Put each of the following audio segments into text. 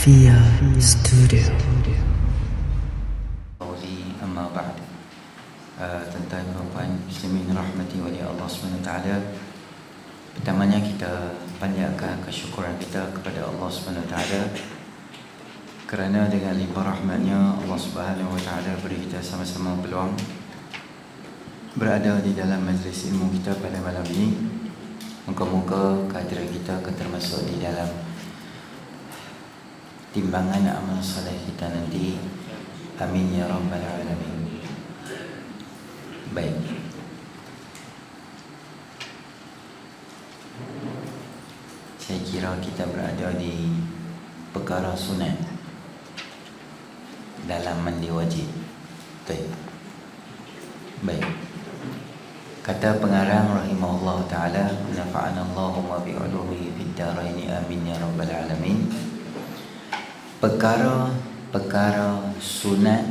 Fia Studio. Amma ba'd. Tuan-tuan dan puan muslimin rahmati wa Allah SWT. Pertamanya kita panjatkan kesyukuran kita kepada Allah SWT kerana dengan limpah rahmatnya Allah SWT beri kita sama-sama peluang berada di dalam majlis ilmu kita pada malam ini. Moga-moga kehadiran kita akan termasuk di dalam timbangan amal soleh kita nanti. Amin ya rabbal alamin. Baik. Saya kira kita berada di perkara sunat dalam mandi wajib. Baik. Baik. Kata pengarang rahimahullah ta'ala, nafa'ana Allahumma bi'uluhi fid daraini amin ya rabbal alamin. Perkara sunat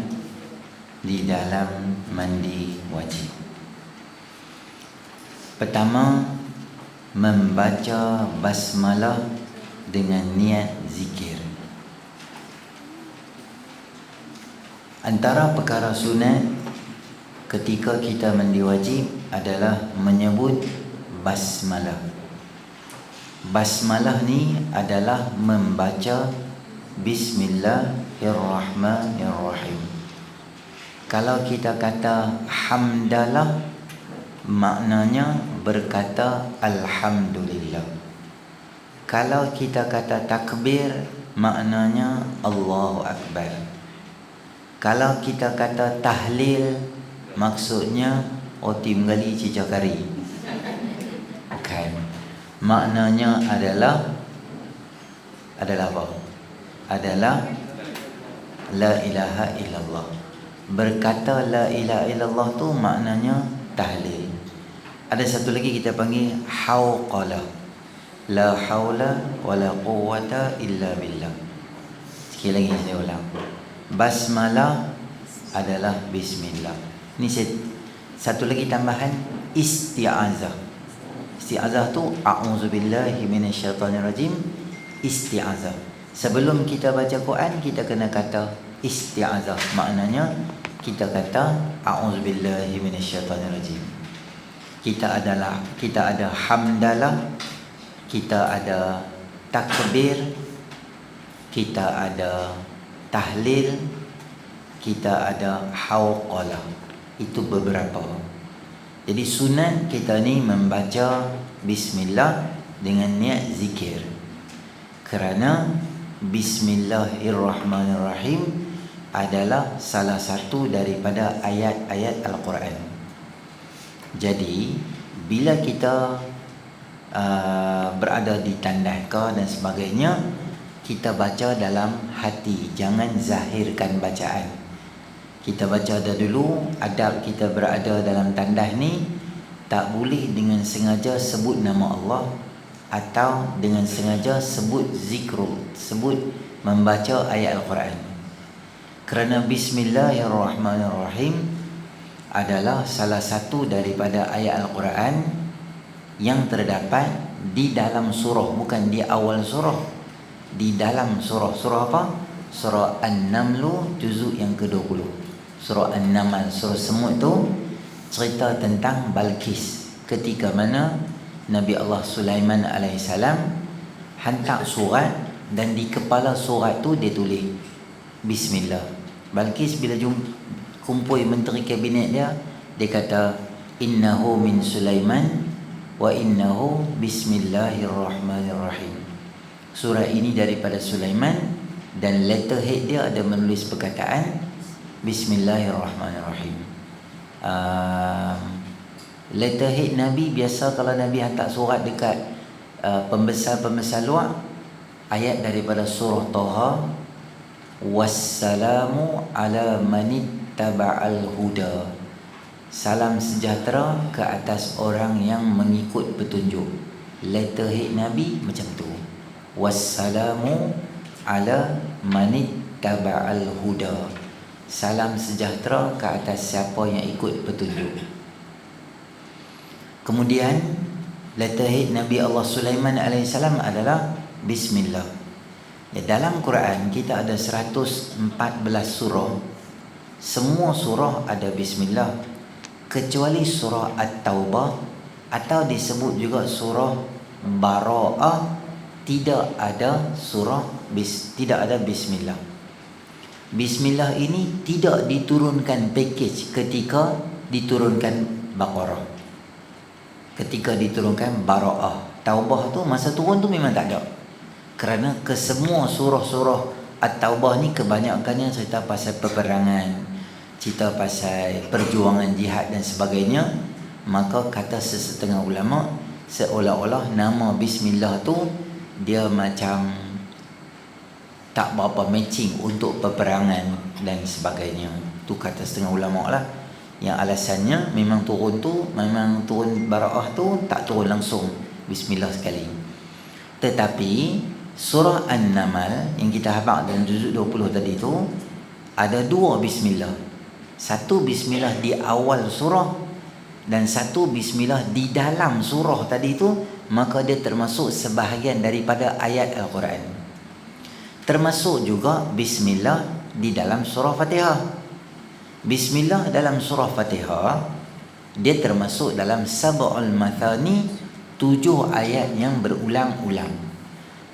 di dalam mandi wajib. Pertama, membaca basmalah dengan niat zikir. Antara perkara sunat ketika kita mandi wajib adalah menyebut basmalah. Basmalah ni adalah membaca Bismillahirrahmanirrahim. Kalau kita kata hamdalah, maknanya berkata Alhamdulillah. Kalau kita kata takbir, maknanya Allahu Akbar. Kalau kita kata tahlil, maksudnya oti menggali cicak kari. Bukan. Maknanya adalah apa? Adalah la ilaha illallah. Berkata la ilaha illallah tu maknanya tahlil. Ada satu lagi kita panggil hauqalah. La haula wala quwwata illa billah. Sekali lagi saya ulang. Basmalah adalah bismillah. Ni satu lagi tambahan, isti'azah. Isti'azah tu a'udzubillahi minasyaitanirrajim. Isti'azah. Sebelum kita baca Quran, kita kena kata isti'azah. Maknanya kita kata a'udzubillahi minasyaitanirrajim. Kita ada hamdalah, kita ada takbir, kita ada tahlil, kita ada hauqalah. Itu beberapa. Jadi sunat kita ni membaca bismillah dengan niat zikir. Kerana Bismillahirrahmanirrahim adalah salah satu daripada ayat-ayat Al-Quran. Jadi bila kita berada di tandahkah dan sebagainya, kita baca dalam hati, jangan zahirkan bacaan. Kita baca dah dulu. Adab kita berada dalam tandah ni, tak boleh dengan sengaja sebut nama Allah atau dengan sengaja sebut zikrul, sebut membaca ayat Al-Quran. Kerana Bismillahirrahmanirrahim adalah salah satu daripada ayat Al-Quran yang terdapat di dalam surah, bukan di awal surah, di dalam surah. Surah apa? Surah An-Naml juzuk yang ke-20. Surah An-Naml, surah semut tu cerita tentang Balqis, ketika mana Nabi Allah Sulaiman alaihissalam hantar surat dan di kepala surat tu dia tulis Bismillah. Balqis bila kumpul menteri kabinet dia kata innahu min Sulaiman wa innahu bismillahirrahmanirrahim. Surah ini daripada Sulaiman dan letterhead dia ada menulis perkataan Bismillahirrahmanirrahim. Letterhead Nabi biasa kalau Nabi hantar surat dekat pembesar-pembesar luar, ayat daripada surah Taha, wassalamu ala manittaba'al huda. Salam sejahtera ke atas orang yang mengikut petunjuk. Letterhead Nabi macam tu. Wassalamu ala manittaba'al huda. Salam sejahtera ke atas siapa yang ikut petunjuk. Kemudian letterhead Nabi Allah Sulaiman alaihissalam adalah Bismillah. Dalam Quran kita ada 114 surah. Semua surah ada bismillah kecuali surah At-Taubah atau disebut juga surah Bara'ah, tidak ada tidak ada bismillah. Bismillah ini tidak diturunkan package ketika diturunkan Baqarah. Ketika diturunkan Bara'ah, Taubah tu masa turun tu memang tak ada. Kerana kesemua surah-surah At-Taubah ni kebanyakannya cerita pasal peperangan, cerita pasal perjuangan jihad dan sebagainya. Maka kata sesetengah ulama, seolah-olah nama bismillah tu dia macam tak berapa matching untuk peperangan dan sebagainya. Tu kata setengah ulama lah. Yang alasannya memang turun Bara'ah tu tak turun langsung bismillah sekali. Tetapi surah An-Naml yang kita hafal dalam juzuk 20 tadi tu ada dua bismillah. Satu bismillah di awal surah dan satu bismillah di dalam surah tadi tu, maka dia termasuk sebahagian daripada ayat Al-Quran. Termasuk juga bismillah di dalam surah Fatihah. Bismillah dalam surah Fatihah dia termasuk dalam sab'ul mathani, 7 ayat yang berulang-ulang.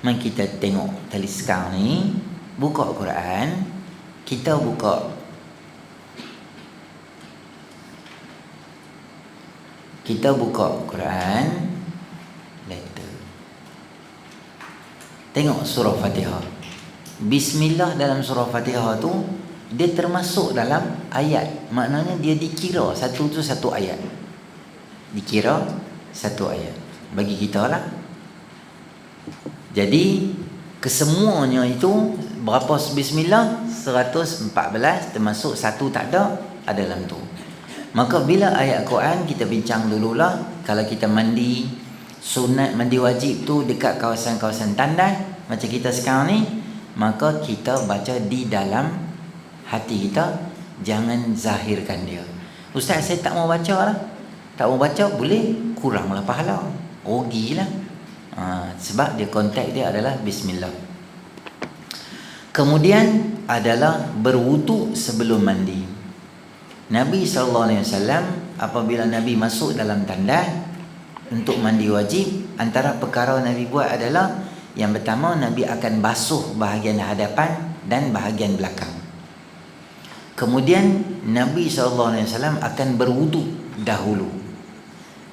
Mari kita tengok tadi sekarang ni, buka Quran, kita buka Quran letter. Tengok surah Fatihah. Bismillah dalam surah Fatihah tu dia termasuk dalam ayat. Maknanya dia dikira satu tu satu ayat. Dikira satu ayat bagi kita lah. Jadi kesemuanya itu berapa bismillah? 114, termasuk satu tak ada dalam tu. Maka bila ayat Quran kita bincang dululah, kalau kita mandi sunat, mandi wajib tu dekat kawasan-kawasan tandas macam kita sekarang ni, maka kita baca di dalam hati kita, jangan zahirkan dia. Ustaz, saya tak mau baca lah. Tak mau baca, boleh kuranglah pahala, rugilah. Sebab dia konteks dia adalah bismillah. Kemudian adalah berwuduk sebelum mandi. Nabi SAW apabila Nabi masuk dalam tandas untuk mandi wajib, antara perkara Nabi buat adalah yang pertama, Nabi akan basuh bahagian hadapan dan bahagian belakang. Kemudian Nabi SAW akan berwuduk dahulu.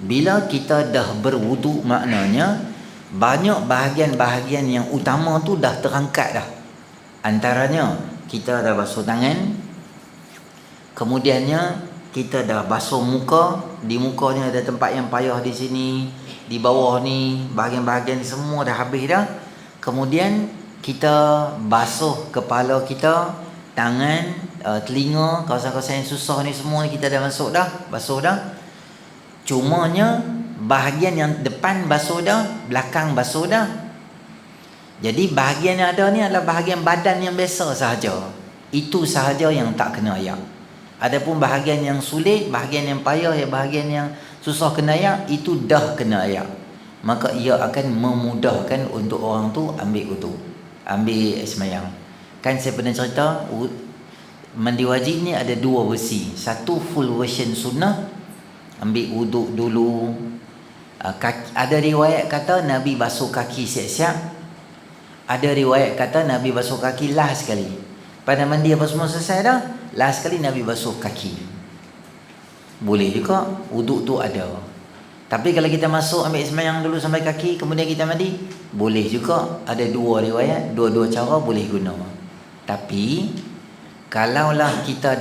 Bila kita dah berwuduk, maknanya banyak bahagian-bahagian yang utama tu dah terangkat dah. Antaranya kita dah basuh tangan, kemudiannya kita dah basuh muka. Di muka ni ada tempat yang payah di sini, di bawah ni bahagian-bahagian ni semua dah habis dah. Kemudian kita basuh kepala kita, tangan, telinga, kawasan-kawasan yang susah ni semua ni kita dah basuh dah. Cumanya bahagian yang depan basuh dah, belakang basuh dah. Jadi bahagian yang ada ni adalah bahagian badan yang biasa sahaja. Itu sahaja yang tak kena ayak. Adapun bahagian yang sulit, bahagian yang payah, bahagian yang susah kena ayak, itu dah kena ayak. Maka ia akan memudahkan untuk orang tu ambil wudu, ambil semayang. Kan saya pernah cerita, mandi wajib ni ada dua versi. Satu full version sunnah, ambil wuduk dulu. Ada riwayat kata Nabi basuh kaki siap-siap. Ada riwayat kata Nabi basuh kaki last sekali. Pada mandi apa semua selesai dah, last sekali Nabi basuh kaki. Boleh juga, wuduk tu ada. Tapi kalau kita masuk ambil sembahyang dulu sampai kaki, kemudian kita mandi, boleh juga. Ada dua riwayat, dua-dua cara boleh guna. Tapi kalaulah kita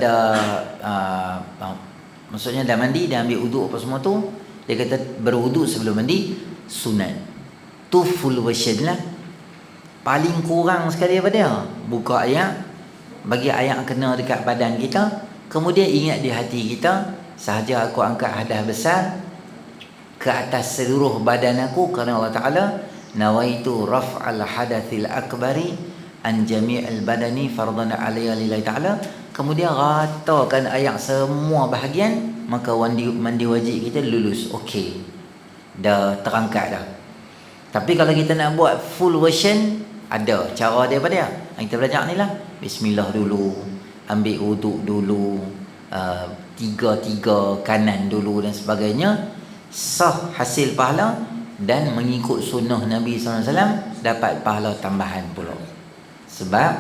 maksudnya dah mandi, dah ambil wuduk apa semua tu, dia kata berwuduk sebelum mandi sunat. Tu full version lah. Paling kurang sekali apa dia? Buka ayat, bagi ayat kena dekat badan kita, kemudian ingat di hati kita, sahaja aku angkat hadas besar ke atas seluruh badan aku kerana Allah Ta'ala, nawaitu raf'al hadathil akbari an jami'al badani fardan alayya lillahi ta'ala. Kemudian ratakan ayat semua bahagian, maka mandi wajib kita lulus. Okey, dah terangkat dah. Tapi kalau kita nak buat full version, ada cara dia apa dia. Kita belajar ni lah. Bismillah dulu, ambil wuduk dulu, tiga kanan dulu dan sebagainya. Sah hasil pahala dan mengikut sunnah Nabi SAW dapat pahala tambahan pula. Sebab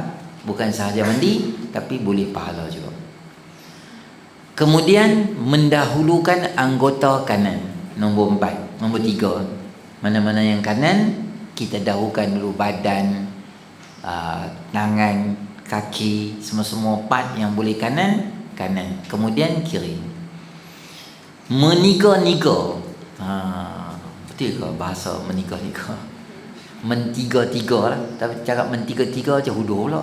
bukan sahaja mandi tapi boleh pahala juga. Kemudian mendahulukan anggota kanan. Nombor 4. Nombor 3. Mana-mana yang kanan, kita dahulukan dulu badan, tangan, kaki, semua-semua part yang boleh kanan. Kemudian kiri. Meniga-niga. Betul ke bahasa meniga-niga? Mentiga-tiga lah. Tapi cakap mentiga-tiga macam hudur pula.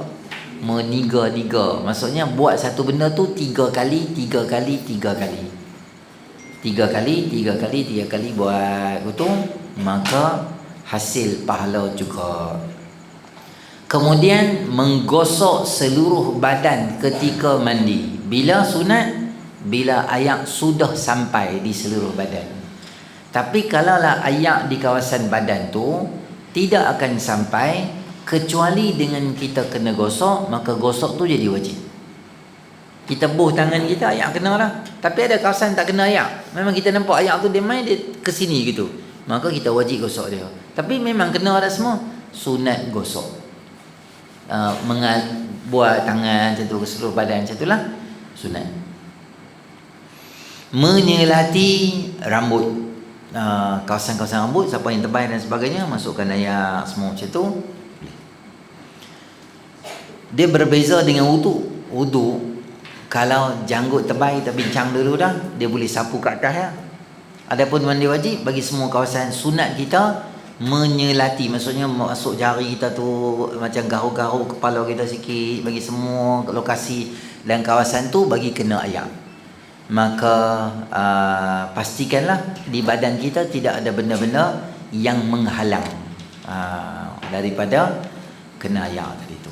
Meniga-niga, maksudnya buat satu benda tu 3 kali 3 kali 3 kali 3 kali 3 kali 3 kali buat itu, maka hasil pahala juga. Kemudian menggosok seluruh badan ketika mandi. Bila sunat, bila ayak sudah sampai di seluruh badan. Tapi kalaulah ayak di kawasan badan tu tidak akan sampai kecuali dengan kita kena gosok, maka gosok tu jadi wajib. Kita buh tangan kita, ayak kena lah. Tapi ada kawasan tak kena ayak. Memang kita nampak ayak tu dia main dia ke sini gitu. Maka kita wajib gosok dia. Tapi memang kena ada semua. Sunat gosok. Buat tangan macam tu ke seluruh badan macam itulah sunat. Menyelati rambut. Kawasan-kawasan rambut, siapa yang tebal dan sebagainya, masukkan ayak semua macam tu. Dia berbeza dengan wudu. Wudu kalau janggut tebal kita bincang dulu dah, dia boleh sapu kat atas ya. Adapun mandi wajib bagi semua kawasan sunat kita menyelati, maksudnya masuk jari kita tu macam garuk-garuk kepala kita sikit, bagi semua lokasi dan kawasan tu bagi kena ayak. Maka pastikanlah di badan kita tidak ada benda-benda yang menghalang daripada kena ayak tadi tu.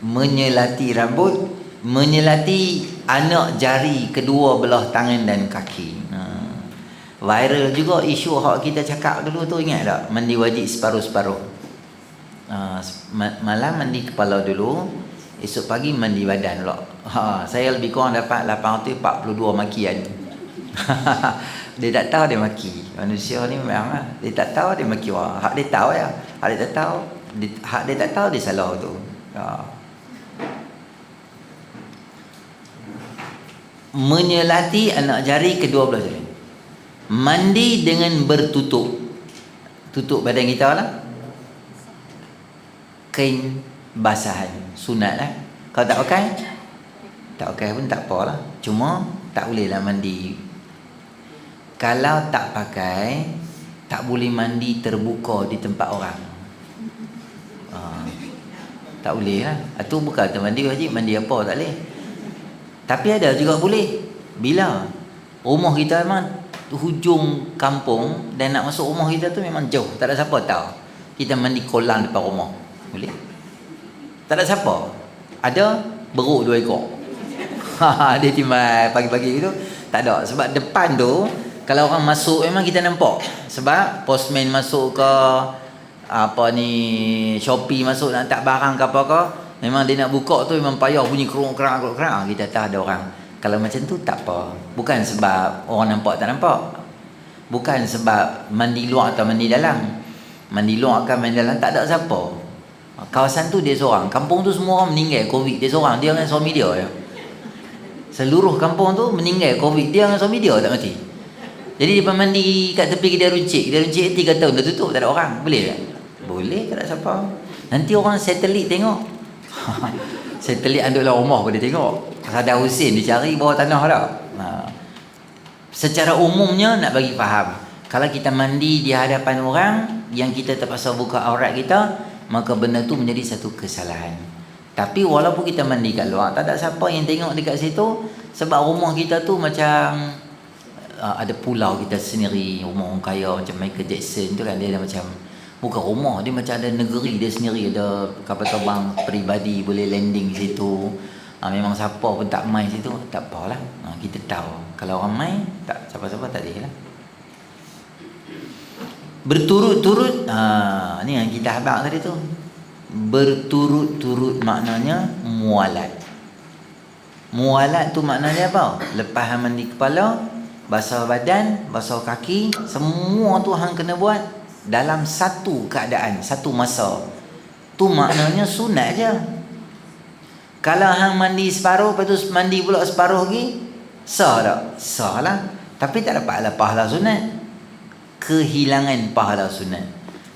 Menyelati rambut, menyelati anak jari kedua belah tangan dan kaki. Viral juga isu hak kita cakap dulu tu, ingat tak? Mandi wajib separuh-separuh. Malam mandi kepala dulu, esok pagi mandi badan pula. Saya lebih kurang dapat 842 makian. Dia tak tahu dia maki. Manusia ni memang dia tak tahu dia maki orang. Hak dia tahu ya. Hak dia tak tahu, hak dia tak tahu dia salah tu. Menyelati anak jari kedua belah jari. Mandi dengan bertutup. Tutup badan kita lah. Kain basahan. Sunat lah. Kalau tak pakai, tak pakai pun tak apalah. Cuma tak bolehlah mandi. Kalau tak pakai, tak boleh mandi terbuka di tempat orang. Tak boleh lah. Itu bukan mandi wajib, mandi apa tak boleh. Tapi ada juga boleh. Bila rumah kita memang hujung kampung dan nak masuk rumah kita tu memang jauh, tak ada siapa tahu. Kita mandi kolam depan rumah. Boleh? Tak ada siapa. Ada beruk 2 ekor. Dia timbal pagi-pagi gitu. Tak ada. Sebab depan tu kalau orang masuk memang kita nampak. Sebab postman masuk ke apa ni, Shopee masuk nak tak barang ke apa ke, memang dia nak buka tu memang payah bunyi kerang. Kita tahu ada orang. Kalau macam tu tak apa. Bukan sebab orang nampak tak nampak. Bukan sebab mandi luar atau mandi dalam. Mandi luar atau mandi dalam tak ada siapa. Kawasan tu dia seorang. Kampung tu semua orang meninggal Covid, dia seorang. Dia dengan suami dia ya. Seluruh kampung tu meninggal Covid, dia dengan suami dia tak mati. Jadi dia mandi kat tepi kedai runcit. Kedai runcit 3 tahun dah tutup, tak ada orang. Boleh tak? Boleh, tak ada siapa. Nanti orang satelit tengok. Satelit anduk dalam rumah pun dia tengok. Saddam Hussein dicari bawah tanah dah. Secara umumnya nak bagi faham, kalau kita mandi di hadapan orang yang kita terpaksa buka aurat kita, maka benda tu menjadi satu kesalahan. Tapi walaupun kita mandi kat luar, tak ada siapa yang tengok dekat situ. Sebab rumah kita tu macam ada pulau kita sendiri. Rumah orang kaya macam Michael Jackson tu kan, dia ada macam, bukan rumah, dia macam ada negeri dia sendiri. Ada kapal terbang peribadi boleh landing di situ. Memang siapa pun tak main situ, tak apalah. Kita tahu kalau orang main, tak siapa-siapa tak boleh lah. Berturut-turut, ni yang kita habaq tadi tu. Berturut-turut maknanya mualat. Mualat tu maknanya apa? Lepas hang mandi kepala, basuh badan, basuh kaki, semua tu hang kena buat dalam satu keadaan, satu masa. Tu maknanya sunat je. Kalau hang mandi separuh, lepas tu mandi pula separuh lagi, sah tak? Sah lah. Tapi tak dapatlah pahala sunat. Kehilangan pahala sunat.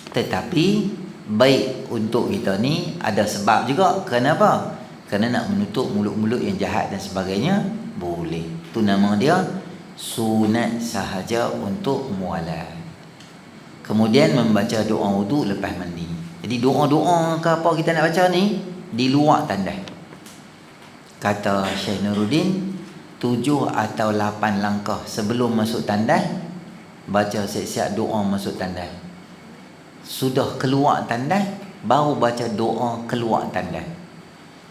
Tetapi baik untuk kita ni ada sebab juga. Kenapa? Kerana nak menutup mulut-mulut yang jahat dan sebagainya, boleh. Tu nama dia sunat sahaja untuk mualat. Kemudian membaca doa wuduk lepas mandi. Jadi doa-doa ke apa kita nak baca ni di luar tandas. Kata Syekh Nuruddin, 7 atau 8 langkah sebelum masuk tandas baca siap-siap doa masuk tandas. Sudah keluar tandas baru baca doa keluar tandas.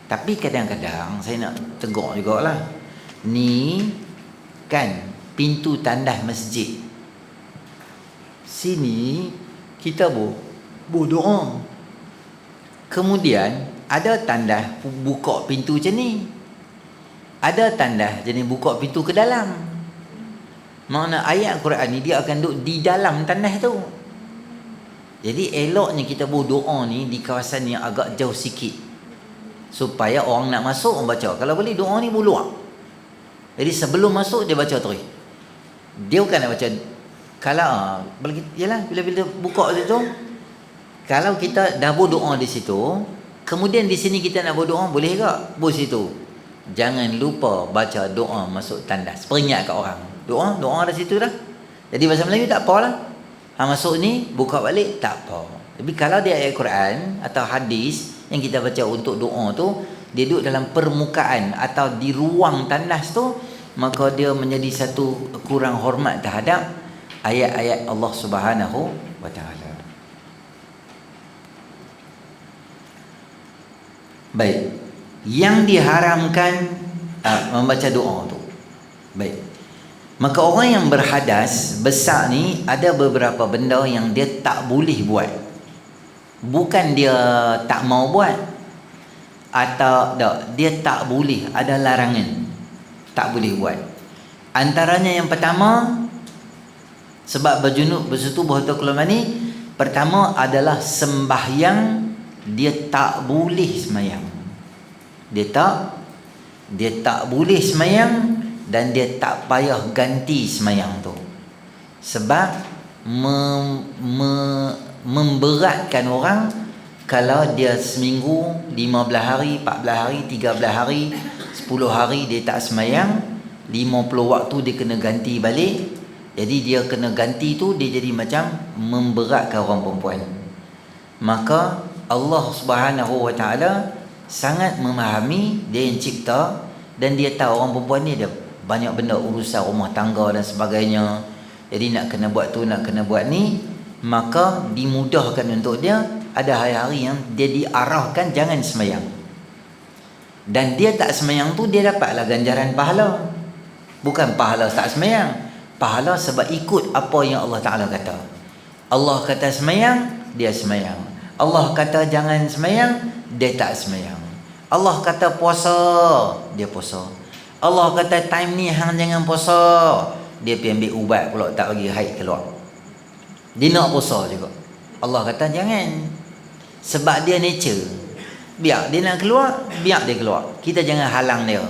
Tapi kadang-kadang saya nak tegur jugalah. Ni kan pintu tandas masjid. Sini kita berdoa. Kemudian ada tandas buka pintu macam ni. Ada tandas jenis buka pintu ke dalam. Makna ayat Quran ni dia akan duduk di dalam tandas tu. Jadi eloknya kita berdoa ni di kawasan yang agak jauh sikit, supaya orang nak masuk orang baca. Kalau boleh doa ni luar. Jadi sebelum masuk dia baca terus. Dia bukan nak baca. Kalau yalah bila buka situ, kalau kita dah berdoa di situ, kemudian di sini kita nak berdoa, boleh ke? Boleh situ. Jangan lupa baca doa masuk tandas. Peringat kat orang. Doa ada situ dah. Jadi bahasa Melayu tak apalah. Hang masuk ni buka balik tak apa. Tapi kalau dia ayat Quran atau hadis yang kita baca untuk doa tu, dia duduk dalam permukaan atau di ruang tandas tu, maka dia menjadi satu kurang hormat terhadap ayat-ayat Allah Subhanahu wa taala. Baik. Yang diharamkan membaca doa tu. Baik. Maka orang yang berhadas besar ni ada beberapa benda yang dia tak boleh buat. Bukan dia tak mau buat, atau dia tak boleh, ada larangan, tak boleh buat. Antaranya yang pertama, sebab berjunub bersetubuh atau keluar mani, pertama adalah sembahyang dia tak boleh sembahyang. Dia tak boleh sembahyang, dan dia tak payah ganti sembahyang tu. Sebab memberatkan orang kalau dia seminggu 15 hari, 14 hari, 13 hari, 10 hari dia tak sembahyang, 50 waktu dia kena ganti balik. Jadi dia kena ganti tu, dia jadi macam memberatkan orang perempuan. Maka Allah Subhanahu wa taala sangat memahami, dia yang cipta, dan dia tahu orang perempuan ni ada banyak benda urusan rumah tangga dan sebagainya. Jadi nak kena buat tu, nak kena buat ni, maka dimudahkan untuk dia. Ada hari-hari yang dia diarahkan jangan sembahyang, dan dia tak sembahyang tu dia dapatlah ganjaran pahala. Bukan pahala tak sembahyang, pahala sebab ikut apa yang Allah Ta'ala kata. Allah kata sembahyang, dia sembahyang. Allah kata jangan sembahyang, dia tak sembahyang. Allah kata puasa, dia puasa. Allah kata time ni hang jangan puasa, dia pergi ambil ubat pula tak bagi haid keluar. Dia nak puasa juga. Allah kata jangan. Sebab dia nature. Biar dia nak keluar, biar dia keluar. Kita jangan halang dia.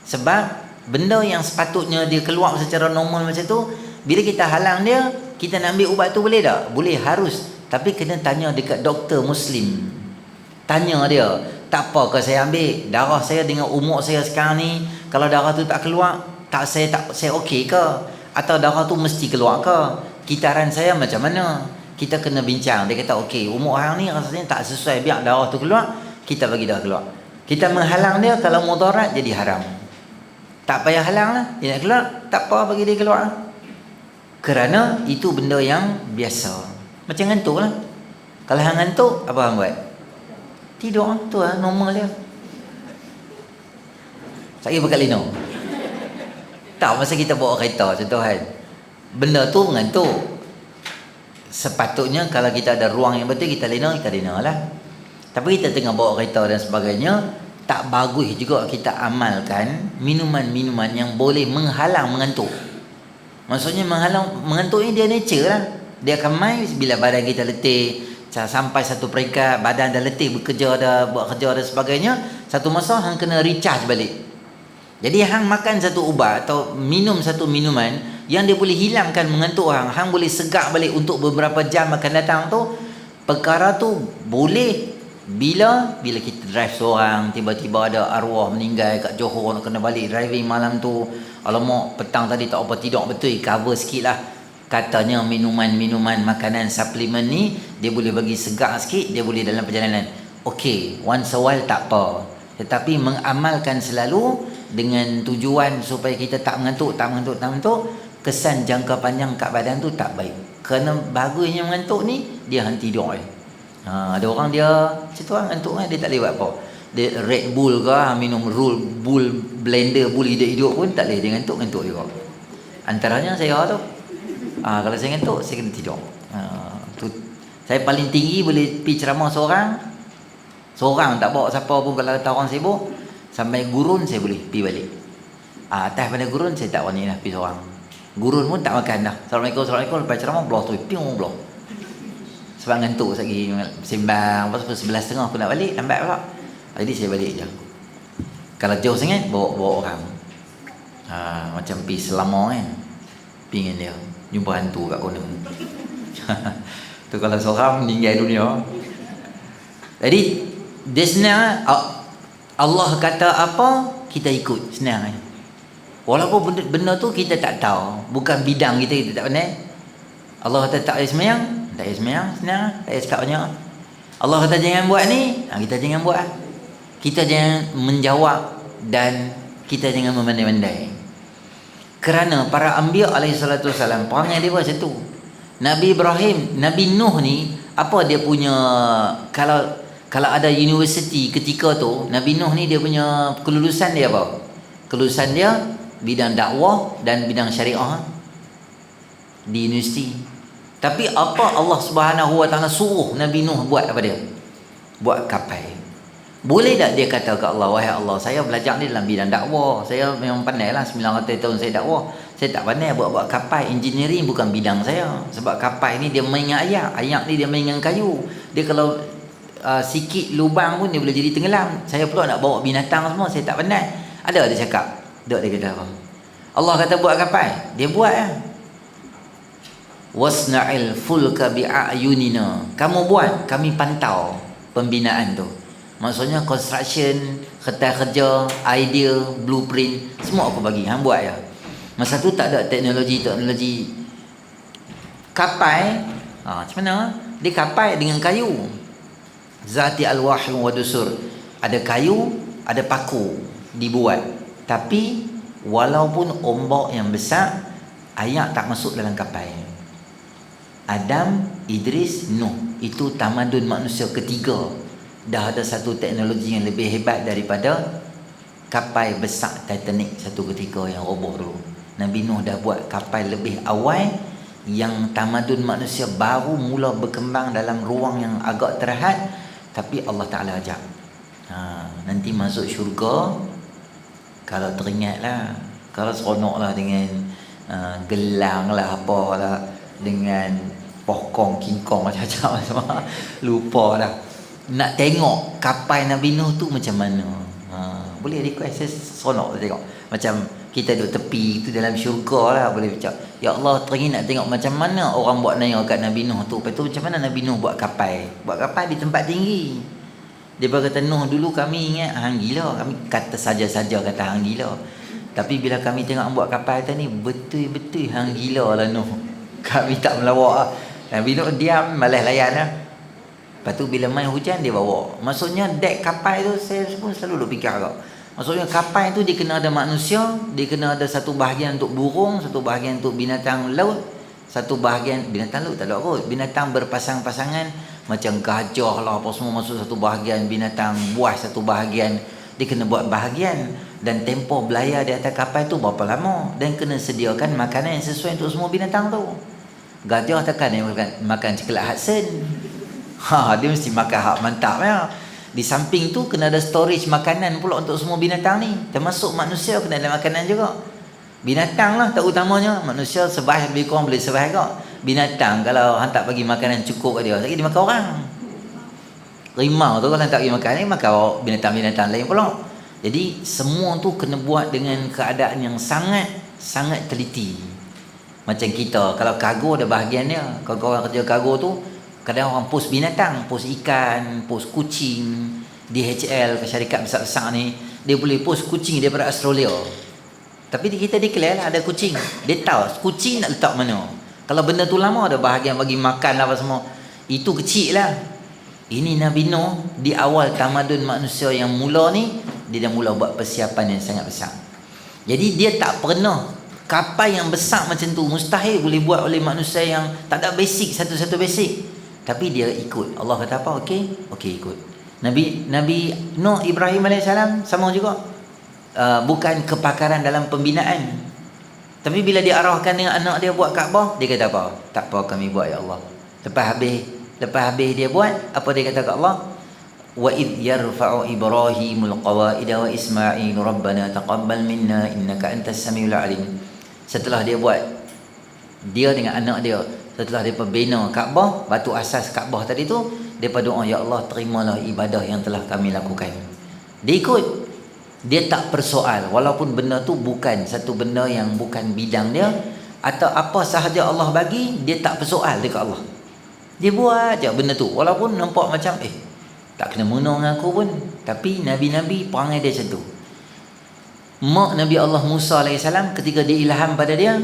Sebab benda yang sepatutnya dia keluar secara normal macam tu, bila kita halang dia, kita nak ambil ubat tu boleh tak? Boleh, harus. Tapi kena tanya dekat doktor Muslim. Tanya dia, tak apa ke saya ambil darah saya dengan umur saya sekarang ni, kalau darah tu tak keluar, saya okey ke? Atau darah tu mesti keluar ke? Kitaran saya macam mana? Kita kena bincang. Dia kata okey, umur hang ni rasanya tak sesuai, biar darah tu keluar, kita bagi darah keluar. Kita menghalang dia, kalau mudarat jadi haram. Tak payah halang lah, dia nak keluar, tak apa, bagi dia keluar. Kerana itu benda yang biasa. Macam ngantuk lah. Kalau hang ngantuk, apa hang buat? Tidur, tu lah normal dia. Saya pakai lino. Tak, masa kita bawa kereta contoh kan, benda tu mengantuk. sepatutnya kalau kita ada ruang yang betul kita lena lah. Tapi kita tengah bawa kereta dan sebagainya, tak bagus juga kita amalkan minuman-minuman yang boleh menghalang mengantuk. Maksudnya menghalang mengantuk ni dia nature lah. Dia akan main bila badan kita letih, sampai satu peringkat badan dah letih bekerja dah, buat kerja dan sebagainya, satu masa hang kena recharge balik. Jadi hang makan satu ubat atau minum satu minuman yang dia boleh hilangkan mengantuk hang boleh segak balik untuk beberapa jam akan datang tu. Perkara tu boleh bila kita drive seorang, tiba-tiba ada arwah meninggal kat Johor, nak kena balik driving malam tu. Alamak, petang tadi tak apa tidur betul, cover sikit lah. Katanya minuman-minuman, makanan, suplemen ni dia boleh bagi segak sikit, dia boleh dalam perjalanan. Okey, once a while tak apa. Tetapi mengamalkan selalu dengan tujuan supaya kita tak mengantuk, kesan jangka panjang kat badan tu tak baik. Kerana bagusnya mengantuk ni, dia hang tidur je. Ada orang dia macam tu lah, ngantuk kan, dia tak boleh buat apa. Dia Red Bull ke, minum Bull blender, Bull hidup-hidup pun tak boleh, dia ngantuk juga. Antaranya saya tu, kalau saya ngantuk, saya kena tidur. Saya paling tinggi boleh pergi ceramah seorang tak bawa siapa pun. Kalau kata orang sibuk, sampai gurun saya boleh pergi balik. Atas pada gurun saya tak berani lah pergi seorang. Gurun pun tak makan dah. Assalamualaikum, lepas ceramah belah tu, piung belah. Sebab ngantuk lagi sembang, lepas 11.30 aku nak balik, lambat pula. Jadi saya balik je. Kalau jauh sangat, bawa orang. Macam pergi Selangor kan, pergi dengan dia, jumpa hantu kat konon. Tu kalau seorang meninggal dunia. Jadi dia senang. Allah kata apa, kita ikut, senang kan. Walaupun benda tu kita tak tahu, bukan bidang kita tak pandai. Allah kata tak payah semayang, tak payah semayang, senang, tak payah cakap banyak. Allah kata jangan buat ni, kita jangan buat. Kita jangan menjawab dan kita jangan memandai-mandai. Kerana para anbiya alaihi salatu wasalam, perangai dia macam tu. Nabi Ibrahim, Nabi Nuh ni, apa dia punya, kalau ada universiti ketika tu, Nabi Nuh ni dia punya kelulusan dia apa? Kelulusan dia bidang dakwah dan bidang syariah di universiti. Tapi apa Allah Subhanahu Wa Taala suruh Nabi Nuh buat apa dia? Buat kapal. Boleh tak dia kata ke Allah, wahai Allah, saya belajar ni dalam bidang dakwah, saya memang pandai lah, 900 tahun saya dakwah, saya tak pandai buat kapal. Engineering bukan bidang saya. Sebab kapal ni dia main dengan ayak ni dia main dengan kayu. Dia kalau sikit lubang pun dia boleh jadi tenggelam. Saya pula nak bawa binatang semua, saya tak pandai. Ada dia cakap, tak dia kata apa? Allah kata buat kapal, dia buat lah. Wasna'il fulka bi'ayunina, kamu buat, kami pantau pembinaan tu. Maksudnya construction, kertas kerja, idea, blueprint, semua aku bagi, hang buat ya. Masa tu tak ada teknologi kapal. Macam mana? Dia kapal dengan kayu. Zati al-wahy wa dusur. Ada kayu, ada paku dibuat. Tapi walaupun ombak yang besar, ayak tak masuk dalam kapal. Adam, Idris, Nuh, itu tamadun manusia ketiga. Dah ada satu teknologi yang lebih hebat daripada kapal besar Titanic satu ketika yang roboh dulu. Nabi Nuh dah buat kapal lebih awal yang tamadun manusia baru mula berkembang dalam ruang yang agak terhad. Tapi Allah Ta'ala ajak, nanti masuk syurga, kalau teringatlah, kalau seronoklah dengan gelang lah, apalah, dengan pokong, kingkong macam-macam semua. Lupa dah. Nak tengok kapal Nabi Nuh tu macam mana. Boleh request, saya seronok tengok. Macam kita duduk tepi tu dalam syurga lah, boleh cakap, ya Allah, teringin nak tengok macam mana orang buat naya kat Nabi Nuh tu. Lepas tu macam mana Nabi Nuh buat kapal. Buat kapal di tempat tinggi. Dia berkata, Nuh dulu kami ingat hang gila, kami kata saja-saja kata hang gila. Tapi bila kami tengok buat kapal tadi, betul-betul hang gila lah Nuh. Kami tak melawak lah. Nabi Nuh diam, malas layan lah. Lepas tu bila main hujan dia bawa. Maksudnya dek kapal tu saya pun selalu duk fikir agak. Maksudnya kapal tu dia kena ada manusia, dia kena ada satu bahagian untuk burung, satu bahagian untuk binatang laut, satu bahagian binatang laut tak ada kot. Binatang berpasang-pasangan macam gajah lah apa semua masuk satu bahagian, binatang buas satu bahagian. Dia kena buat bahagian dan tempoh belayar di atas kapal tu berapa lama dan kena sediakan makanan yang sesuai untuk semua binatang tu. Gajah takkan dia makan coklat Hudson. Dia mesti makan hak mantap ya. Di samping tu kena ada storage makanan pula untuk semua binatang ni. Termasuk manusia kena ada makanan juga. Binatang lah tak utamanya. Manusia survive lebih kurang boleh survive kok. Binatang kalau hantar bagi makanan cukup kat dia, lagi dia makan orang. Rimau tu kalau hantar bagi makan ni, makan binatang-binatang lain pula. Jadi semua tu kena buat dengan keadaan yang sangat teliti. Macam kita, kalau kargo ada bahagian dia. Kalau orang kerja kargo tu, kadang orang post binatang, post ikan, post kucing. DHL ke syarikat besar-besar ni, dia boleh post kucing daripada Australia. Tapi kita declare lah ada kucing. Dia tahu kucing nak letak mana. Kalau benda tu lama, ada bahagian bagi makan lah apa semua. Itu kecil lah. Ini Nabi Nuh di awal tamadun manusia yang mula ni, dia dah mula buat persiapan yang sangat besar. Jadi dia tak pernah kapal yang besar macam tu mustahil boleh buat oleh manusia yang tak ada basic, satu-satu basic. Tapi dia ikut. Allah kata apa? Okey ikut. Nabi Nuh Ibrahim AS sama juga. Bukan kepakaran dalam pembinaan. Tapi bila dia arahkan dengan anak dia buat Kaabah, dia kata apa? Tak apa kami buat ya Allah. Lepas habis dia buat, apa dia kata ke Allah? Wa id yarfa'u Ibrahimul qawaida wa Ismail rabbana taqabbal minna innaka antas samiul alim. Setelah dia buat, dia dengan anak dia, setelah dia bina Kaabah, batu asas Kaabah tadi tu, depa doa ya Allah terimalah ibadah yang telah kami lakukan. Dia ikut. Dia tak persoal walaupun benda tu bukan satu benda yang bukan bidang dia atau apa sahaja Allah bagi, dia tak persoal dekat Allah. Dia buat je benda tu walaupun nampak macam tak kena mengena dengan aku pun. Tapi Nabi-Nabi perangai dia macam tu. Mak Nabi Allah Musa AS ketika dia ilham pada dia,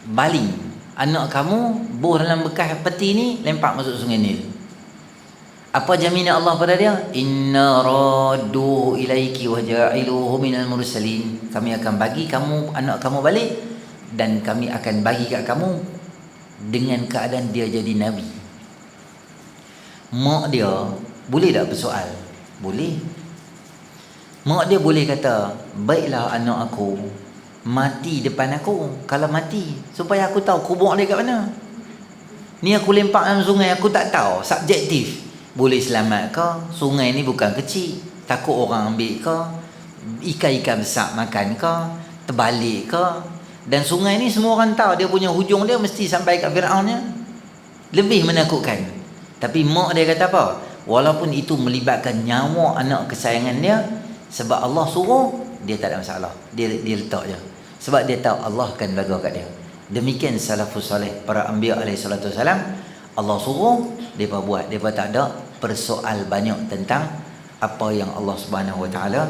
baling anak kamu buh dalam bekas peti ni, lempar masuk sungai Nil. Apa jaminan Allah pada dia? Inna radduhu ilaiki wa ja'iluhu minal mursalin. Kami akan bagi kamu anak kamu balik dan kami akan bagi kat kamu dengan keadaan dia jadi nabi. Mak dia boleh tak bersoal? Boleh. Mak dia boleh kata, baiklah anak aku mati depan aku. Kalau mati, supaya aku tahu kubur dia kat mana. Ni aku lempar dalam sungai, aku tak tahu. Subjektif. Boleh selamat ke? Sungai ni bukan kecil. Takut orang ambil ke? Ikan-ikan besar makan ke? Terbalik ke? Dan sungai ni semua orang tahu dia punya hujung dia mesti sampai kat Fir'aunnya. Lebih menakutkan. Tapi mak dia kata apa? Walaupun itu melibatkan nyawa anak kesayangan dia, sebab Allah suruh, dia tak ada masalah. Dia letak je. Sebab dia tahu Allah akan jaga kat dia. Demikian salafus salih, para anbiya alaihi salatu wasalam. Allah suruh, mereka buat. Mereka tak ada persoal banyak tentang apa yang Allah Subhanahu Wa Taala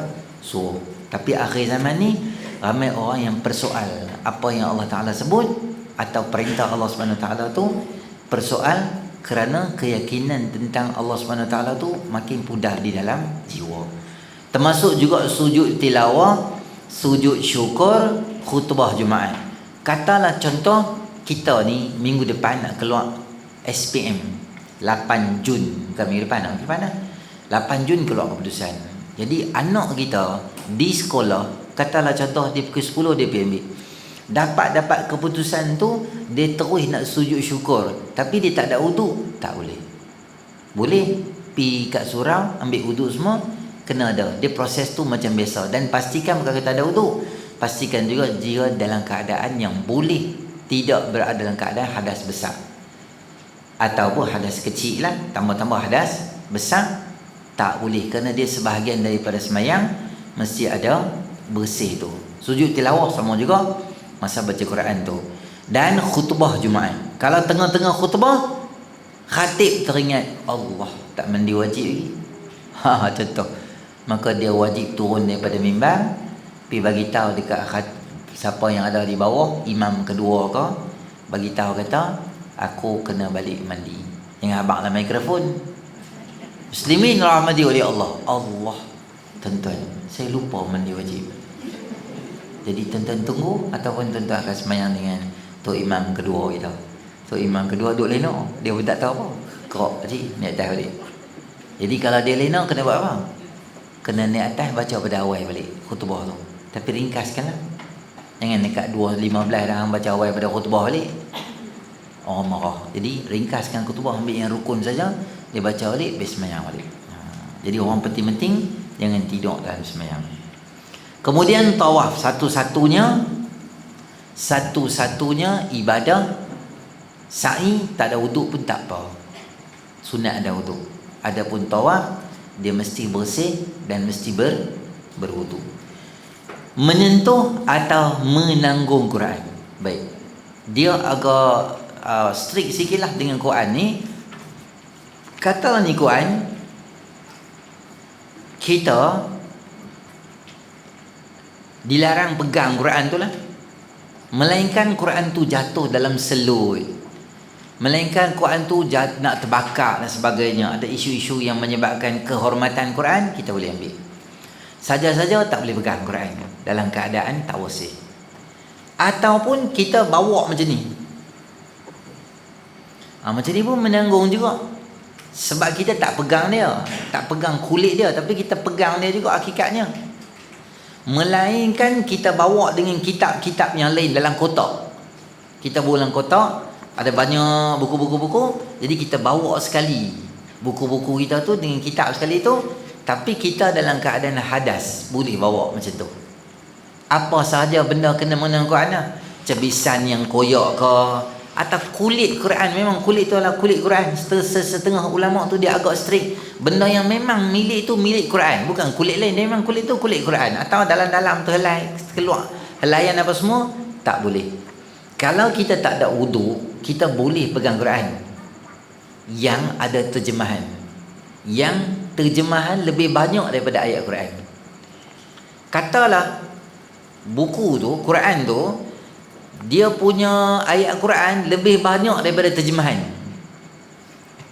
suruh. Tapi akhir zaman ni ramai orang yang persoal apa yang Allah Taala sebut atau perintah Allah Subhanahu Wa Taala tu, persoal kerana keyakinan tentang Allah Subhanahu Wa Taala tu makin pudar di dalam jiwa. Termasuk juga sujud tilawah, sujud syukur, khutbah Jumaat. Katalah contoh kita ni minggu depan nak keluar SPM 8 Jun, bukan minggu depan, 8 Jun keluar keputusan. Jadi anak kita di sekolah, katalah contoh dia pukul 10 dia pergi ambil, dapat keputusan tu, dia terus nak sujud syukur tapi dia tak ada wudu, tak boleh. Boleh pi kat surau ambil wudu semua, kena ada. Dia proses tu macam biasa. Dan pastikan bukan kita ada wudu, pastikan juga dia dalam keadaan yang boleh, tidak berada dalam keadaan hadas besar ataupun hadas kecil lah, tambah-tambah hadas besar tak boleh, kerana dia sebahagian daripada semayang mesti ada bersih tu. Sujud tilawah sama juga masa baca Quran tu. Dan khutbah Jumaat, kalau tengah-tengah khutbah khatib teringat Allah tak mandi wajib lagi, contoh, maka dia wajib turun daripada mimbar, pergi bagi tahu dekat siapa yang ada di bawah, imam kedua ke, bagi tahu kata aku kena balik mandi. Jangan abang dalam mikrofon. Muslimin rahmati oleh Allah. Allah, tuan-tuan, saya lupa mandi wajib. Jadi tuan-tuan tunggu ataupun tuan-tuan akan semayang dengan Tok Imam kedua kita. Tok Imam kedua duduk lena, dia pun tak tahu apa. Kerok tadi naik atas balik. Jadi kalau dia lena kena buat apa? Kena naik atas baca pada awal balik khutbah tu. Tapi ringkaskanlah. Jangan dekat 2.15 dah baca awal pada khutbah balik. orang marah. Jadi ringkaskan khutbah, ambil yang rukun saja, dia baca balik, habis sembahyang balik. Jadi orang penting-penting jangan tidur dalam sembahyang. Kemudian tawaf, satu-satunya ibadah. Sa'i tak ada wuduk pun tak apa, sunat ada wuduk. Adapun tawaf, dia mesti bersih dan mesti berwuduk. Menyentuh atau menanggung Quran, baik, dia agak strict sikit lah dengan Quran ni. Kata ni Quran, kita dilarang pegang Quran tu lah, melainkan Quran tu jatuh dalam selut, melainkan Quran tu nak terbakar dan sebagainya. Ada isu-isu yang menyebabkan kehormatan Quran, kita boleh ambil. Saja-saja tak boleh pegang Quran dalam keadaan tak bersih. Ataupun kita bawa macam ni, macam ni pun menanggung juga. Sebab kita tak pegang dia, tak pegang kulit dia, tapi kita pegang dia juga hakikatnya. Melainkan kita bawa dengan kitab-kitab yang lain dalam kotak. Kita bawa dalam kotak, ada banyak buku-buku, jadi kita bawa sekali buku-buku kita tu dengan kitab sekali tu. Tapi kita dalam keadaan hadas, boleh bawa macam tu. Apa sahaja benda kena mengenai Quran lah, cebisan yang koyak ke, atau kulit Quran, memang kulit tu adalah kulit Quran. Setengah ulama tu dia agak strict, benda yang memang milik tu milik Quran, bukan kulit lain, dia memang kulit tu kulit Quran. Atau dalam-dalam tu helai keluar helaian apa semua, tak boleh. Kalau kita tak ada wuduk, kita boleh pegang Quran yang ada terjemahan, yang terjemahan lebih banyak daripada ayat Quran. Katalah buku tu, Quran tu, dia punya ayat Quran lebih banyak daripada terjemahan.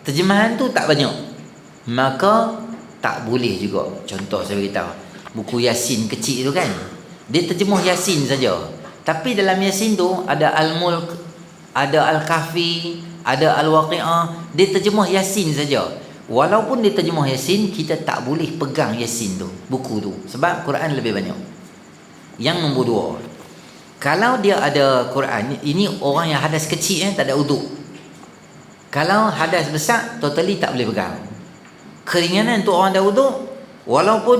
Terjemahan tu tak banyak, maka tak boleh juga. Contoh saya beritahu, buku Yasin kecil tu kan, dia terjemah Yasin saja, tapi dalam Yasin tu ada Al-Mulk, ada Al-Kahfi, ada Al-Waqi'ah, dia terjemah Yasin saja. Walaupun dia terjemah Yasin, kita tak boleh pegang Yasin tu, buku tu, sebab Quran lebih banyak. Yang nombor dua, kalau dia ada Quran, ini orang yang hadas kecil tak ada uduk. Kalau hadas besar, totally tak boleh pegang. Keringanan untuk orang ada uduk, walaupun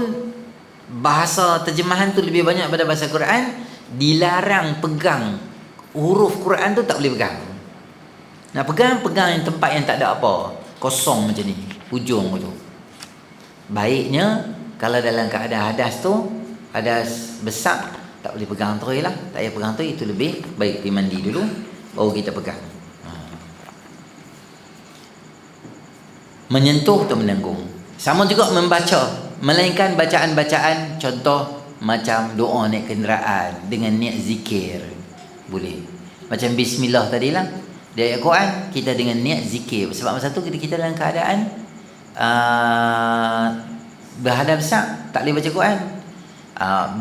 bahasa terjemahan tu lebih banyak pada bahasa Quran, dilarang pegang huruf Quran tu, tak boleh pegang. Nak pegang yang tempat yang tak ada apa, kosong macam ni, ujung tu. Baiknya kalau dalam keadaan hadas tu, hadas besar, tak boleh pegang terus lah, tak payah pegang terus, itu lebih baik. Pergi mandi dulu baru kita pegang. Menyentuh atau menanggung, sama juga membaca, melainkan bacaan-bacaan, contoh macam doa naik kenderaan dengan niat zikir, boleh. Macam bismillah tadilah, di ayat Quran, kita dengan niat zikir. Sebab masa tu kita dalam keadaan berhadas besar, tak boleh baca Quran.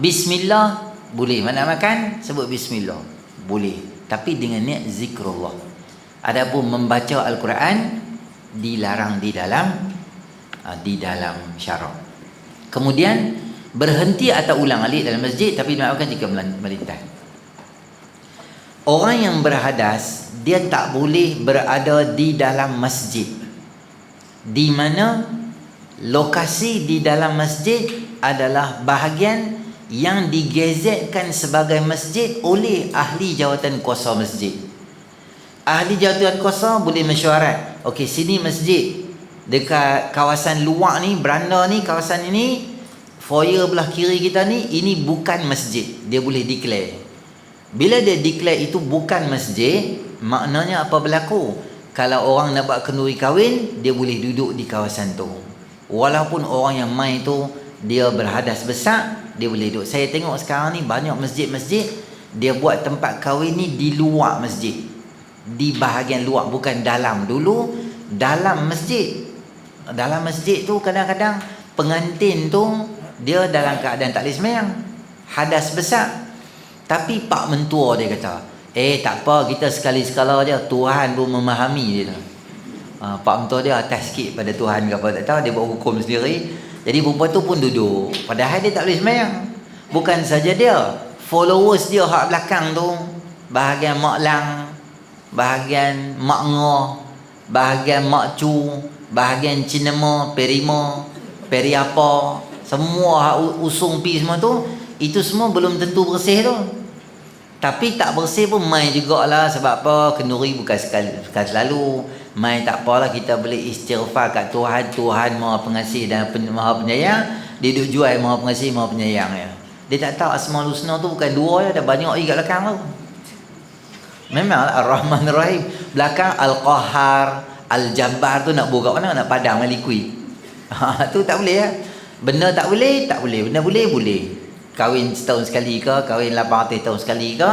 Bismillah boleh, mana makan sebut bismillah boleh, tapi dengan niat zikrullah. Adapun membaca Al-Quran dilarang di dalam syarak. Kemudian berhenti atau ulang alik dalam masjid, tapi dimaafkan jika melintas. Orang yang berhadas, dia tak boleh berada di dalam masjid, di mana lokasi di dalam masjid adalah bahagian yang digezetkan sebagai masjid oleh ahli jawatan kuasa masjid. Ahli jawatan kuasa boleh mesyuarat, okey, sini masjid, dekat kawasan luar ni, beranda ni, kawasan ini, foyer belah kiri kita ni, ini bukan masjid. Dia boleh declare. Bila dia declare itu bukan masjid, maknanya apa berlaku? Kalau orang nak buat kenduri kahwin, dia boleh duduk di kawasan tu. Walaupun orang yang mai tu dia berhadas besar, dia boleh duduk. Saya tengok sekarang ni banyak masjid-masjid, dia buat tempat kahwin ni di luar masjid, di bahagian luar, bukan dalam. Dulu dalam masjid. Dalam masjid tu kadang-kadang pengantin tu dia dalam keadaan tak boleh sembahyang, hadas besar. Tapi pak mentua dia kata, tak apa, kita sekali-sekala je, Tuhan pun memahami dia tu. Pak mentua dia atas sikit pada Tuhan ke apa tak tahu, dia buat hukum sendiri. Jadi perempuan tu pun duduk, padahal dia tak boleh sembahyang. Bukan saja dia, followers dia hak belakang tu, bahagian mak lang, bahagian mak ngoh, bahagian mak cu, bahagian cinema, perima, periapa, semua usung pi semua tu, itu semua belum tentu bersih tu. Tapi tak bersih pun mai jugalah. Sebab apa? Kenduri bukan bukan selalu. Mai tak apalah, kita boleh istighfar kat Tuhan. Tuhan Maha Pengasih dan Maha Penyayang. Dia duk jual Maha Pengasih, Maha Penyayang ya. Dia tak tahu Asmaul Husna tu bukan dua ya, ada banyak lagi kat belakang tu. Memang Ar-Rahman Ar-Rahim. Belakang Al-Qahar, Al-Jabbar tu nak buka mana? Nak padam dengan liquid. Tu tak boleh ya. Benda tak boleh, tak boleh. Benda boleh, boleh. Kahwin setahun sekali ke, kahwin 800 tahun sekali ke,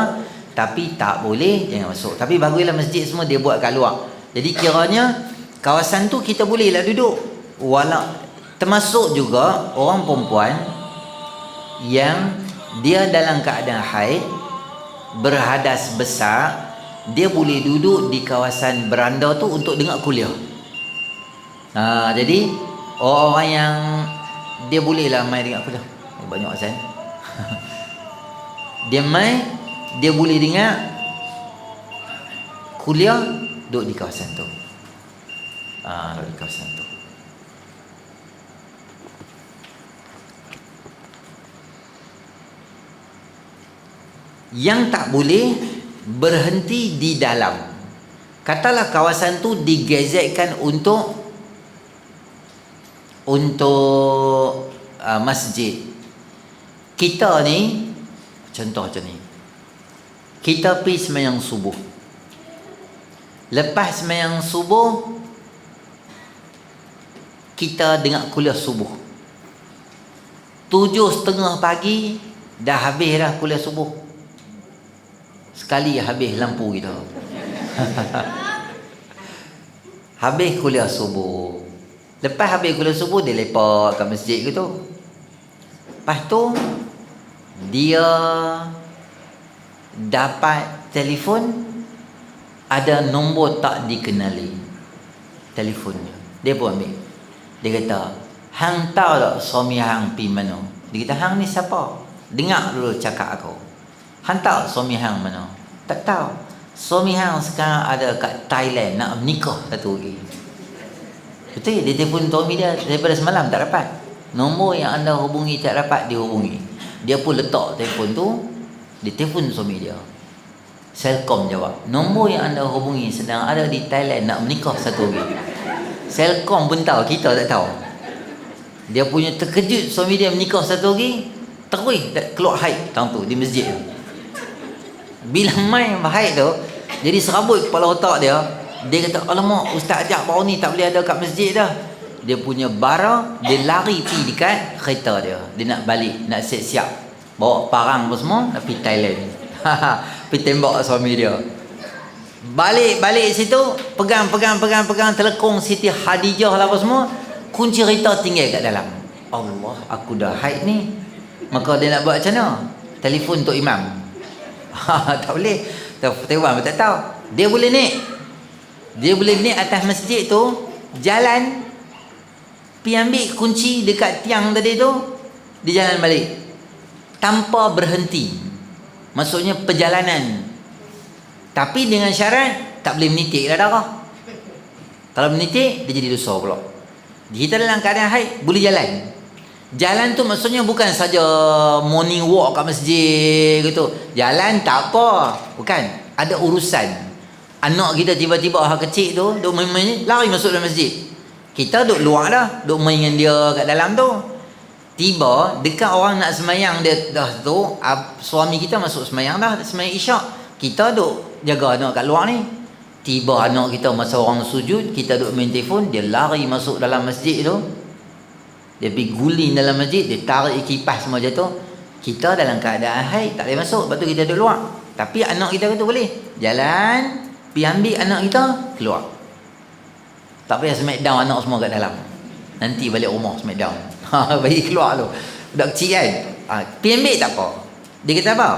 tapi tak boleh, jangan masuk. Tapi baguslah masjid semua dia buat kat luar. Jadi kiranya kawasan tu kita bolehlah duduk. Walau termasuk juga orang perempuan yang dia dalam keadaan haid, berhadas besar, dia boleh duduk di kawasan beranda tu untuk dengar kuliah. Jadi orang yang dia bolehlah main dengar kuliah. Banyak azan. Dia main, dia boleh dengar kuliah, duduk di kawasan tu. Duduk di kawasan tu. Yang tak boleh berhenti di dalam. Katalah kawasan tu digazetkan untuk masjid. Kita ni, contoh macam ni, kita pergi sembahyang subuh. Lepas sembahyang subuh, kita dengar kuliah subuh. 7:30 pagi dah habis dah kuliah subuh. Sekali habis lampu kita. Habis kuliah subuh. Lepas habis kuliah subuh, dia lepak kat masjid gitu. Lepas tu dia dapat telefon, ada nombor tak dikenali telefonnya. Dia pun ambil. Dia kata, hang tahu tak suami hang pi mana? Dia kata, hang ni siapa? Dengar dulu cakap aku. Hang tahu suami hang mana? Tak tahu. Suami hang sekarang ada kat Thailand, nak menikah satu lagi. Betul, dia telefon suami dia daripada semalam tak dapat. Nombor yang anda hubungi tak dapat dihubungi. Dia pun letak telefon tu, dia telefon suami dia. Selcom jawab, nombor yang anda hubungi sedang ada di Thailand, nak menikah satu lagi. Selcom pun tahu, kita tak tahu. Dia punya terkejut suami dia menikah satu lagi, terus keluar haid tahun tu di masjid tu. Bila main haid tu, jadi serabut kepala otak dia. Dia kata, alamak, ustaz ajak baru ni tak boleh ada kat masjid dah. Dia punya bara, dia lari pergi dekat kereta dia. Dia nak balik, nak siap-siap bawa parang apa semua, nak pergi Thailand. Pergi tembak suami dia. Balik situ, pegang telekong Siti Khadijah lah apa semua, kunci kereta tinggal kat dalam. Allah, aku dah haid ni. Maka dia nak buat macam mana? Telefon Tok Imam. Tak boleh. Tok Imam tak tahu. Dia boleh naik atas masjid tu, jalan, pergi ambil kunci dekat tiang tadi tu, dia jalan balik tanpa berhenti. Maksudnya perjalanan. Tapi dengan syarat tak boleh menitik darah. Kalau menitik, dia jadi dosa pula. Kita dalam keadaan haid boleh jalan. Jalan tu maksudnya bukan saja morning walk kat masjid gitu. Jalan tak apa. Bukan. Ada urusan. Anak kita tiba-tiba hak kecil tu duk main-main, lari masuk dalam masjid. Kita duk luar dah, duk main dengan dia kat dalam tu. Tiba dekat orang nak semayang dia dah tu, suami kita masuk semayang dah, semayang isyak. Kita duk jaga anak kat luar ni. Tiba anak kita masa orang sujud, kita duk main telefon, dia lari masuk dalam masjid tu. Dia pergi guling dalam masjid, dia tarik kipas semua jatuh. Kita dalam keadaan haid tak boleh masuk, lepas tu kita duduk luar. Tapi anak kita tu boleh jalan, pergi ambil anak kita, keluar. Tak payah smackdown anak semua kat dalam. Nanti balik rumah smackdown. Bagi keluar tu. Budak kecil kan. Pergi ambil tak apa. Dia kata apa?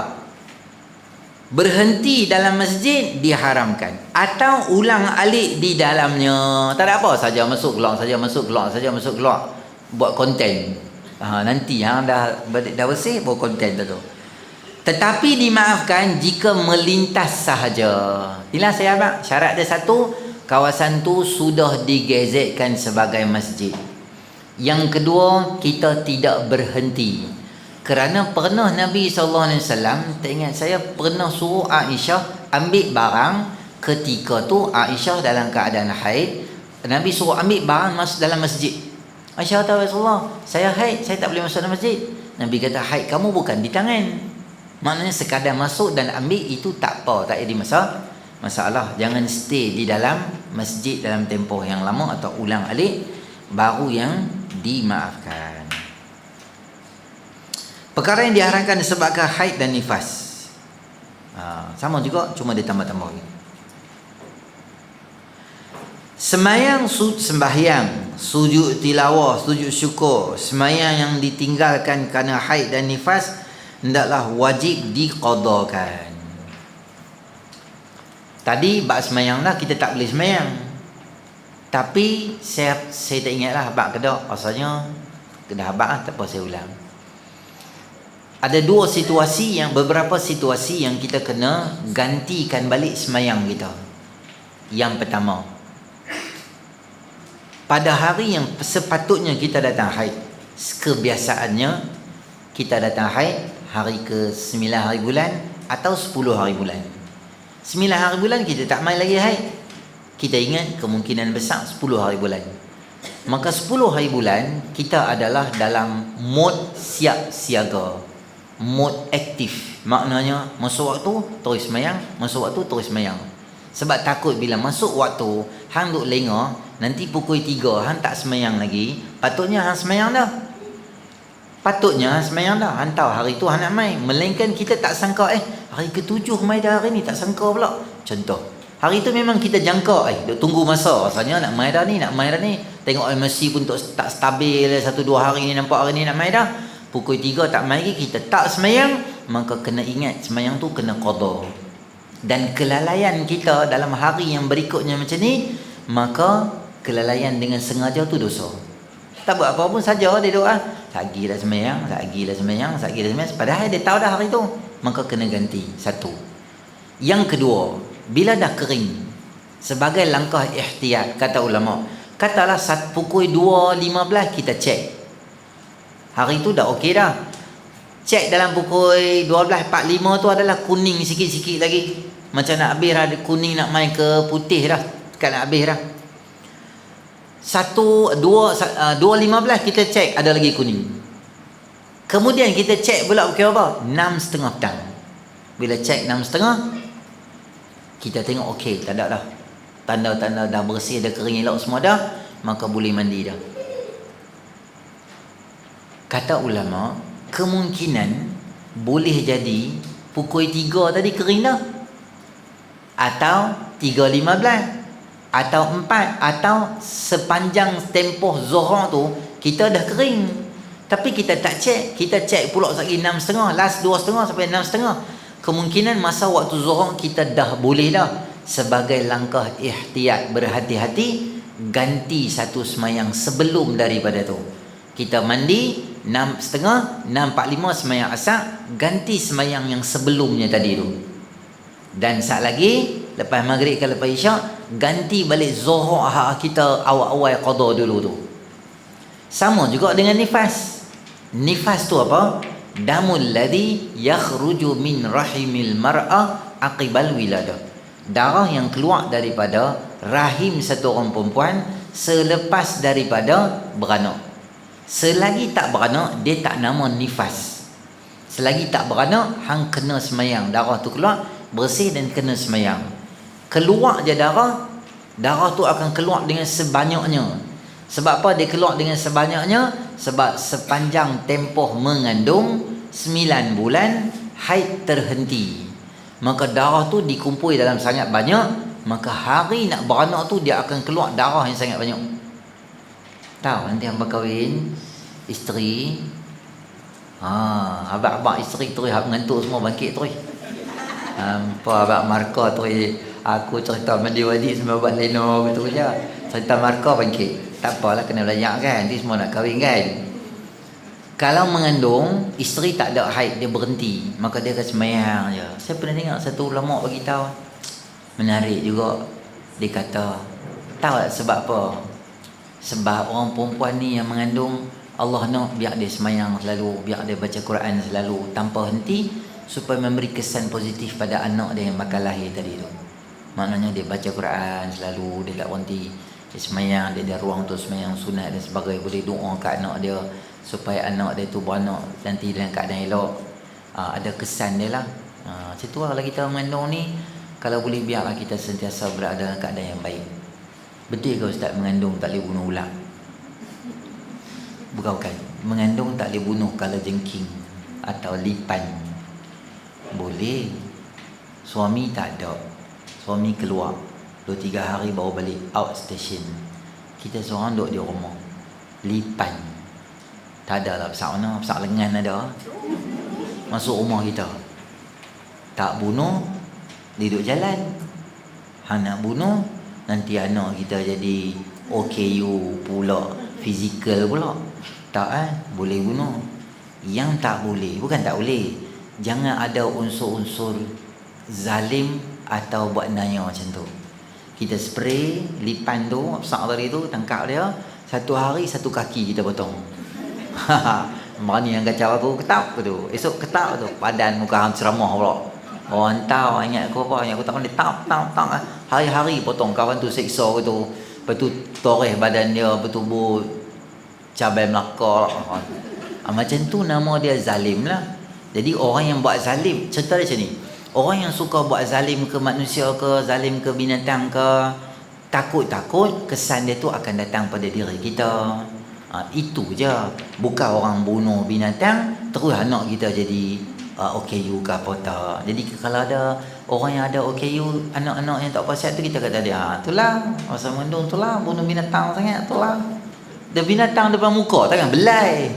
Berhenti dalam masjid diharamkan. Atau ulang alik di dalamnya. Tak ada apa. Saja masuk keluar, saja masuk keluar, saja masuk keluar. Buat konten. Nanti dah bersih buat konten tu. Tetapi dimaafkan jika melintas sahaja. Inilah saya abang, syarat dia satu, kawasan tu sudah digazetkan sebagai masjid. Yang kedua, kita tidak berhenti. Kerana pernah Nabi SAW, tak ingat saya, pernah suruh Aisyah ambil barang. Ketika tu Aisyah dalam keadaan haid, Nabi suruh ambil barang masuk dalam masjid. Aisyah kata, Rasulullah, saya haid, saya tak boleh masuk dalam masjid. Nabi kata, haid kamu bukan di tangan. Maknanya sekadar masuk dan ambil itu tak apa, tak ada masalah. Jangan stay di dalam masjid dalam tempoh yang lama atau ulang alik, baru yang dimaafkan. Perkara yang diharamkan disebabkan haid dan nifas. Sama juga, cuma ditambah-tambah lagi. Sembahyang, sujud tilawah, sujud syukur, sembahyang yang ditinggalkan kerana haid dan nifas hendaklah wajib diqadakan. Tadi bab sembahyang dah kita tak boleh sembahyang. Tapi saya tak ingatlah bab kedak, pasalnya dah bab tak apa saya ulang. Ada beberapa situasi yang kita kena gantikan balik sembahyang kita. Yang pertama, pada hari yang sepatutnya kita datang haid, kebiasaannya kita datang haid hari ke-9 hari bulan atau 10 hari bulan. 9 hari bulan kita tak main lagi haid. Kita ingat kemungkinan besar 10 hari bulan. Maka 10 hari bulan kita adalah dalam mod siap siaga, mod aktif. Maknanya masuk waktu terus sembahyang, masuk waktu terus sembahyang. Sebab takut bila masuk waktu hang duk lengah, nanti pukul 3 hang tak sembahyang lagi, patutnya hang sembahyang dah. Patutnya sembahyang dah. Hantar hari tu hang nak mai. Melainkan kita tak sangka hari ke-7 mai dah hari ni, tak sangka pula. Contoh, hari tu memang kita jangka duk tunggu masa. Asalnya nak mai dah ni. Tengok MSC pun tak stabil 1-2 hari ni, nampak hari ni nak mai dah. Pukul 3 tak mai lagi, kita tak sembahyang, maka kena ingat sembahyang tu kena qada. Dan kelalaian kita dalam hari yang berikutnya macam ni, maka kelalaian dengan sengaja tu dosa. Tak buat apa pun saja dia doa, lagi dah sembahyang, padahal dia tahu dah hari tu, maka kena ganti. Satu. Yang kedua, bila dah kering, sebagai langkah ihtiyat, kata ulama, katalah pukul 2.15 kita cek, hari tu dah okey dah. Cek dalam pukul 12.45 tu adalah kuning sikit-sikit lagi, macam nak habis dah, kuning nak main ke putih dah, dekat nak habis dah. 2.15 kita cek ada lagi kuning. Kemudian kita cek pula pukul apa? 6.30 petang. Bila cek 6.30, kita tengok okey, tak ada dah, tanda-tanda dah bersih, dah kering elok semua dah, maka boleh mandi dah. Kata ulama, kemungkinan boleh jadi pukul 3 tadi kering dah, atau 3.15, atau 4, atau sepanjang tempoh Zuhur tu kita dah kering, tapi kita tak cek. Kita cek pula lagi 6.30, last 2.30 sampai 6.30. Kemungkinan masa waktu Zuhur kita dah boleh dah. Sebagai langkah ihtiyat, berhati-hati, ganti satu sembahyang sebelum daripada tu. Kita mandi 6.30, 6.45 sembahyang asar, ganti sembahyang yang sebelumnya tadi tu. Dan saat lagi lepas maghrib ke lepas isyak, ganti balik Zuhur kita awal-awal qada dulu tu. Sama juga dengan nifas. Nifas tu apa? Damul ladhi yakhruju min rahimil mar'ah aqibal wiladah. Darah yang keluar daripada rahim satu orang perempuan selepas daripada beranak. Selagi tak beranak, dia tak nama nifas. Selagi tak beranak, hang kena sembahyang. Darah tu keluar, bersih dan kena sembahyang. Keluar je darah tu akan keluar dengan sebanyaknya. Sebab apa dia keluar dengan sebanyaknya? Sebab sepanjang tempoh mengandung 9 bulan haid terhenti, maka darah tu dikumpul dalam sangat banyak, maka hari nak beranak tu dia akan keluar darah yang sangat banyak. Tahu nanti hang berkahwin isteri, abang-abang isteri terus mengantuk semua bangkit terus. Apa abang markah terus, aku cerita mandi wajib sama buat leno betul je. Cerita markah bangkit. Tak apalah, kena belajar kan, nanti semua nak kahwin kan. Kalau mengandung, isteri tak ada haid, dia berhenti, maka dia akan sembahyang je. Saya pernah tengok satu ulama bagi tahu, menarik juga. Dia kata, tahu tak sebab apa? Sebab orang perempuan ni yang mengandung, Allah nak biar dia sembahyang selalu, biar dia baca Quran selalu tanpa henti, supaya memberi kesan positif pada anak dia yang bakal lahir tadi tu. Maknanya dia baca Quran selalu, dia tak berhenti, dia sembahyang, dia ada ruang untuk sembahyang sunat dan sebagainya, boleh doa kat anak dia supaya anak dia tu beranak nanti dalam keadaan elok. Ada kesan dia lah. Macam tu lah, kalau kita mengandung ni, kalau boleh biarlah kita sentiasa berada dalam keadaan yang baik. Betul ke Ustaz mengandung tak boleh bunuh ular? Bukan. Mengandung tak boleh bunuh kala jengking atau lipan. Boleh. Suami tak ada, suami keluar 2-3 hari baru balik out station, kita seorang duduk di rumah, lipan tak ada lah, besar mana, besar lengan ada, masuk rumah kita, tak bunuh, duduk jalan. Hang nak bunuh, nanti anak kita jadi OKU pula, fizikal pula. Tak boleh bunuh. Yang tak boleh, bukan tak boleh, jangan ada unsur-unsur zalim atau buat naya macam tu. Kita spray lipan tu, besar tadi tu, tangkap dia, satu hari satu kaki kita potong. Berani yang kacau aku, ketap tu. Esok ketap tu, padan muka hang ceramah pula. Orang tahu, ingat aku apa, ingat aku tak boleh tap. Hari-hari potong, kawan tu seksa aku tu. Lepas tu toreh badan dia bertubuh cabai Melaka. Macam tu nama dia zalim lah. Jadi orang yang buat zalim, cerita dia macam ni, orang yang suka buat zalim ke manusia ke, zalim ke binatang ke, takut-takut kesan dia tu akan datang pada diri kita. Itu je. Bukan orang bunuh binatang terus anak kita jadi OKU ke apa tak. Jadi kalau ada orang yang ada OKU, anak-anak yang tak pasal tu, kita kata dia, itulah masa mengandung, itulah bunuh binatang sangat, itulah dia binatang depan muka, takkan belai.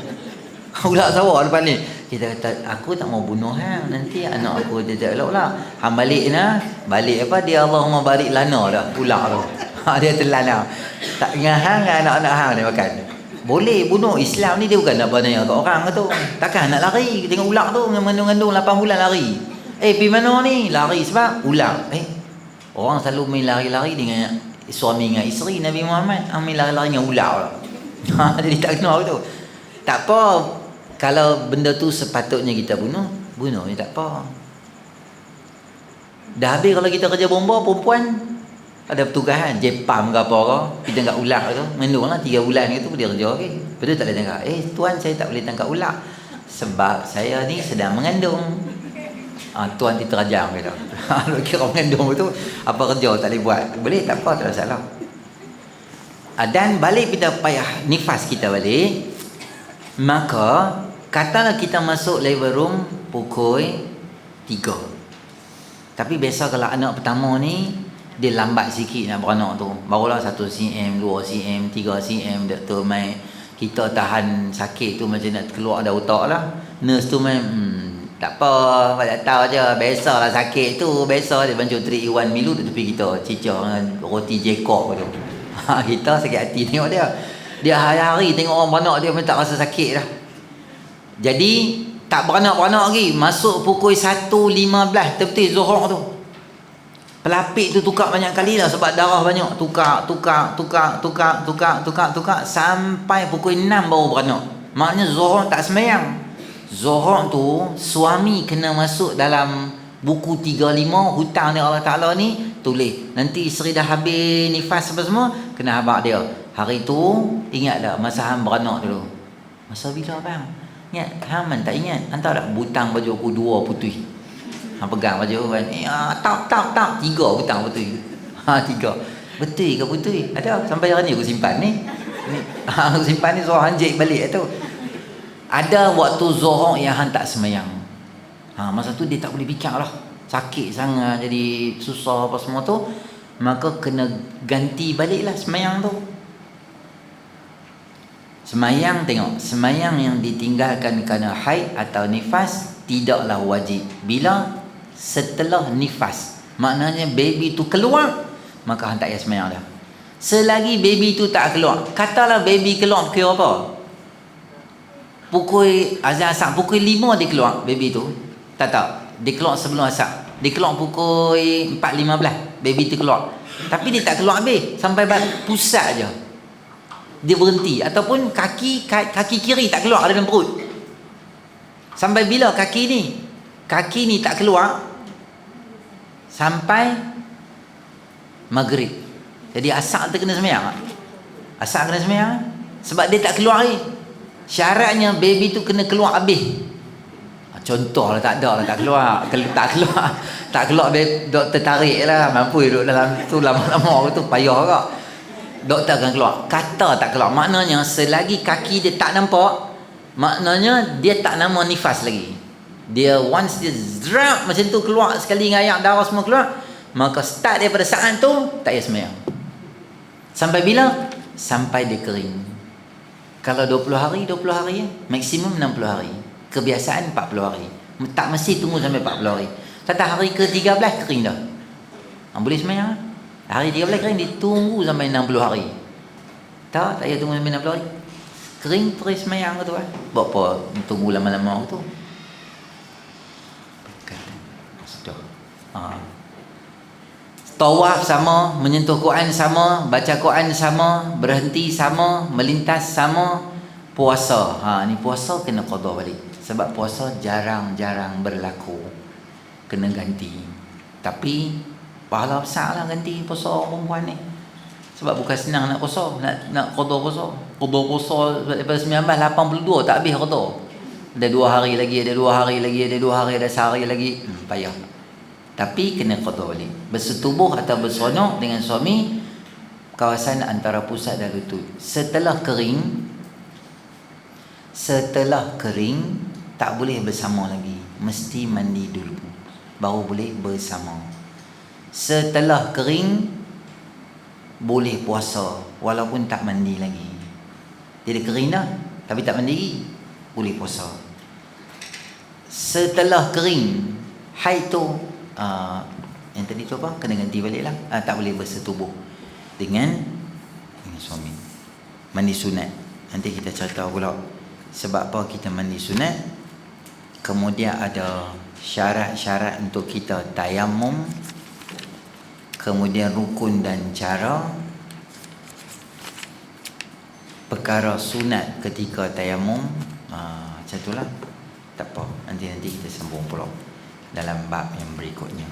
Ular sawah depan ni, kita kata aku tak mau bunuh hang, nanti anak aku dia tak elok lah. Hang balik nah, balik apa dia, Allahumma barik lana dah ular tu. Dia telan dah. Tak ingat hang, anak-anak hang dia makan. Boleh bunuh. Islam ni dia bukan nak banyak kat orang tu. Takkan nak lari, tengok ular tu mengandung 8 bulan lari. Pergi mana ni? Lari sebab ular. Orang selalu main lari-lari dengan suami dengan isteri Nabi Muhammad, main lari-lari dengan ular lah. Jadi tak kena tu. Tak apa. Kalau benda tu sepatutnya kita bunuh ni tak apa. Dah habis kalau kita kerja bomba, perempuan ada petugasan Jepam ke apa ke, kita tangkap ular tu, mengandung lah 3 bulan gitu, dia kerja okey. Betul tak boleh tangkap? Tuan saya tak boleh tangkap ular sebab saya ni sedang mengandung. Tuan diterajam kata. Kalau kira mengandung tu apa kerja tak boleh buat. Boleh tak apa, tak ada salah. Dan balik kita payah nifas kita balik, maka katalah kita masuk labor room pukul 3. Tapi biasa kalau anak pertama ni dia lambat sikit nak beranak tu, barulah 1 cm, 2 cm, 3 cm doktor mai kita tahan sakit tu macam nak keluar ada otak lah. Nurse tu mai tak apa, tak tahu je, biasalah sakit tu, biasa dia bancu 3 in 1 milu dekat tepi kita, cicak dengan roti Jacob tu. Kita sakit hati tengok dia. Dia hari-hari tengok orang beranak dia tak rasa sakit dah. Jadi tak beranak-beranak lagi, masuk pukul 1.15 tepi Zuhur tu. Pelapik tu tukar banyak kali lah sebab darah banyak, tukar sampai pukul 6 baru beranak. Maknanya Zuhur tak sembahyang. Zuhur tu suami kena masuk dalam buku 35 hutang dia Allah Ta'ala ni, tulis nanti isteri dah habis nifas apa semua, kena habaq dia. Hari tu ingat tak masa hang beranak dulu? Masa bila bang? Ingat? Hang tak ingat? Hang tahu tak butang baju aku 2 putih? Hang pegang baju kan, tak 3 butang putih. 3. Betul ke putih? Ada sampai hari ni aku simpan ni. Aku simpan ni Zuhur hanjik balik tu. Ada waktu Zuhur yang hang tak sembahyang. Masa tu dia tak boleh fikir lah, sakit sangat, jadi susah apa semua tu, maka kena ganti balik lah sembahyang tu. Sembahyang, tengok, sembahyang yang ditinggalkan kerana haid atau nifas tidaklah wajib bila setelah nifas, maknanya baby tu keluar, maka hang tak payah sembahyang dah. Selagi baby tu tak keluar, katalah baby keluar pukul apa? Pukul azan asar pukul 5 dia keluar baby tu. Tak. Dia keluar sebelum asar. Dia keluar pukul 4.15 baby tu keluar. Tapi dia tak keluar habis sampai pusat je. Dia berhenti ataupun kaki kiri tak keluar dalam perut. Sampai bila kaki ni tak keluar sampai maghrib. Jadi asar tu kena sembahyang. Asar kena sembahyang sebab dia tak keluar lagi. Syaratnya baby tu kena keluar habis. Contohlah tak keluar. Tak keluar doktor tarik lah. Mampu duduk dalam tu lama-lama tu payah kak. Doktor akan keluar. Kata tak keluar maknanya selagi kaki dia tak nampak, maknanya dia tak nama nifas lagi. Dia once dia drop macam tu keluar sekali dengan air darah semua keluar, maka start daripada saat tu tak payah sembahyang. Sampai bila? Sampai dia kering. Kalau 20 hari ya. Maksimum 60 hari. Kebiasaan 40 hari. Tak mesti tunggu sampai 40 hari. Kata hari ke-13 kering dah. Boleh sembahyang. Hari 13 kering ditunggu sampai 60 hari. Tak payah tunggu sampai 60 hari. Kering terus sembahyang tu kan. Buat apa tunggu lama-lama tu. Sudah. Tawaf sama, menyentuh Quran sama, baca Quran sama, berhenti sama, melintas sama, puasa. Ni puasa kena qada balik. Sebab puasa jarang-jarang berlaku. Kena ganti. Tapi pahala besar lah ganti puasa perempuan ni. Sebab bukan senang nak puasa, nak qada puasa. Qada puasa daripada 1982 tak habis qada. Ada 2 hari lagi, ada 2 hari lagi, ada 2 hari, ada sehari lagi. Payah. Tapi kena qada balik. Bersetubuh atau berseronok dengan suami kawasan antara pusat dan lutut. Setelah kering tak boleh bersama lagi. Mesti mandi dulu baru boleh bersama. Setelah kering boleh puasa walaupun tak mandi lagi. Jadi kering dah tapi tak mandi lagi, boleh puasa. Setelah kering haid tu yang tadi tu apa? Kena ganti balik lah. Tak boleh bersetubuh dengan suami. Mandi sunat. Nanti kita cerita pula sebab apa kita mandi sunat. Kemudian ada syarat-syarat untuk kita tayamum. Kemudian rukun dan cara. Perkara sunat ketika tayamum. Macam itulah. Tak apa. Nanti kita sambung pula dalam bab yang berikutnya.